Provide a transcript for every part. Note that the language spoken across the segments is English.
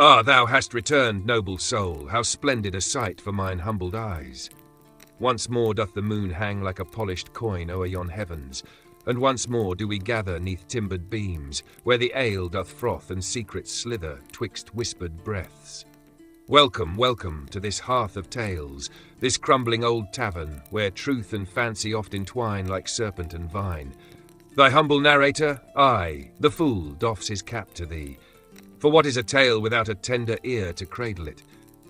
Ah, thou hast returned, noble soul, how splendid a sight for mine humbled eyes. Once more doth the moon hang like a polished coin o'er yon heavens, and once more do we gather neath timbered beams, where the ale doth froth and secrets slither twixt whispered breaths. Welcome, welcome to this hearth of tales, this crumbling old tavern, where truth and fancy oft entwine like serpent and vine. Thy humble narrator, I, the fool, doffs his cap to thee. For what is a tale without a tender ear to cradle it?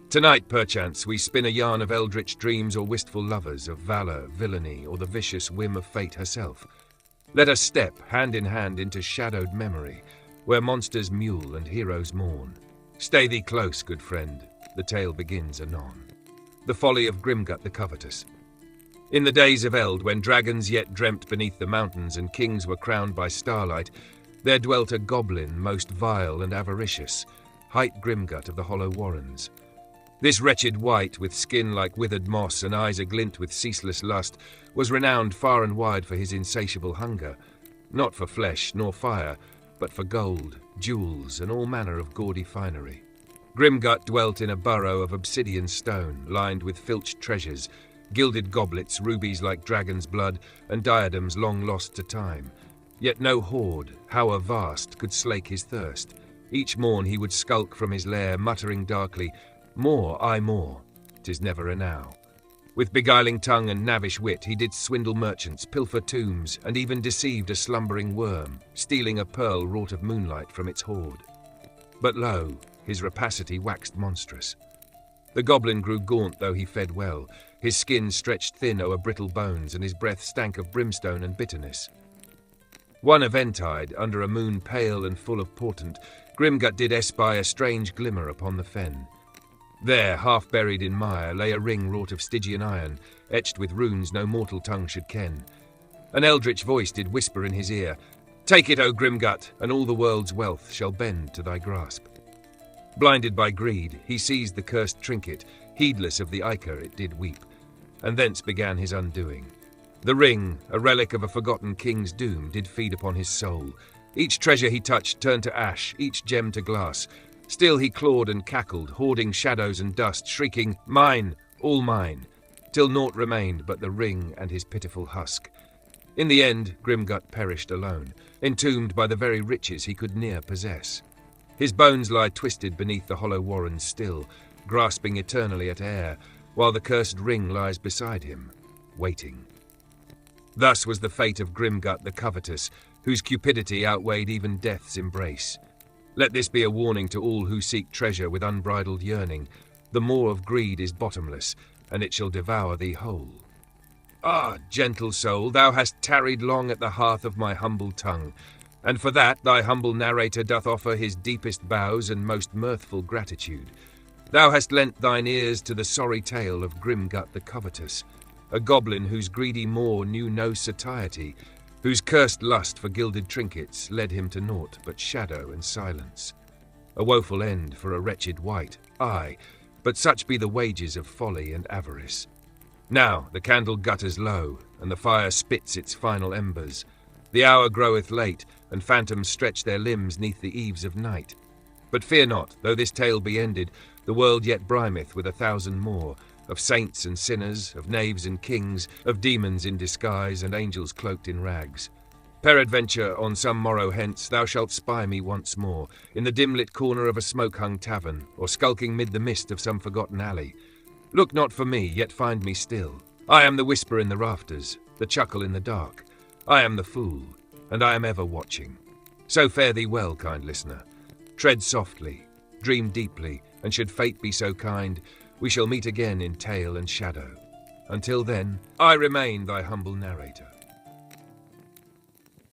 Tonight, perchance, we spin a yarn of eldritch dreams or wistful lovers, of valour, villainy, or the vicious whim of fate herself. Let us step, hand in hand, into shadowed memory, where monsters mewl and heroes mourn. Stay thee close, good friend, the tale begins anon. The Folly of Grimgut the Covetous. In the days of eld, when dragons yet dreamt beneath the mountains and kings were crowned by starlight, there dwelt a goblin most vile and avaricious, hight Grimgut of the hollow warrens. This wretched wight, with skin like withered moss and eyes aglint with ceaseless lust, was renowned far and wide for his insatiable hunger, not for flesh nor fire, but for gold, jewels, and all manner of gaudy finery. Grimgut dwelt in a burrow of obsidian stone, lined with filched treasures, gilded goblets, rubies like dragon's blood, and diadems long lost to time. Yet no hoard, however vast, could slake his thirst. Each morn he would skulk from his lair, muttering darkly, "More, aye more, 'tis never enow." With beguiling tongue and knavish wit he did swindle merchants, pilfer tombs, and even deceived a slumbering wyrm, stealing a pearl wrought of moonlight from its hoard. But lo, his rapacity waxed monstrous. The goblin grew gaunt though he fed well, his skin stretched thin o'er brittle bones, and his breath stank of brimstone and bitterness. One eventide, under a moon pale and full of portent, Grimgut did espy a strange glimmer upon the fen. There, half buried in mire, lay a ring wrought of Stygian iron, etched with runes no mortal tongue should ken. An eldritch voice did whisper in his ear, "Take it, O Grimgut, and all the world's wealth shall bend to thy grasp." Blinded by greed, he seized the cursed trinket, heedless of the ichor it did weep, and thence began his undoing. The ring, a relic of a forgotten king's doom, did feed upon his soul. Each treasure he touched turned to ash, each gem to glass. Still he clawed and cackled, hoarding shadows and dust, shrieking, "Mine, all mine," till naught remained but the ring and his pitiful husk. In the end, Grimgut perished alone, entombed by the very riches he could ne'er possess. His bones lie twisted beneath the hollow warrens still, grasping eternally at air, while the cursed ring lies beside him, waiting. Thus was the fate of Grimgut the Covetous, whose cupidity outweighed even death's embrace. Let this be a warning to all who seek treasure with unbridled yearning. The maw of greed is bottomless, and it shall devour thee whole. Ah, gentle soul, thou hast tarried long at the hearth of my humble tongue, and for that thy humble narrator doth offer his deepest bows and most mirthful gratitude. Thou hast lent thine ears to the sorry tale of Grimgut the Covetous, a goblin whose greedy maw knew no satiety, whose cursed lust for gilded trinkets led him to naught but shadow and silence. A woeful end for a wretched wight, aye, but such be the wages of folly and avarice. Now the candle gutters low, and the fire spits its final embers. The hour groweth late, and phantoms stretch their limbs neath the eaves of night. But fear not, though this tale be ended, the world yet brimeth with 1,000 more, of saints and sinners, of knaves and kings, of demons in disguise and angels cloaked in rags. Peradventure, on some morrow hence, thou shalt spy me once more, in the dim-lit corner of a smoke-hung tavern, or skulking mid the mist of some forgotten alley. Look not for me, yet find me still. I am the whisper in the rafters, the chuckle in the dark. I am the fool, and I am ever watching. So fare thee well, kind listener. Tread softly, dream deeply, and should fate be so kind, we shall meet again in tale and shadow. Until then, I remain thy humble narrator.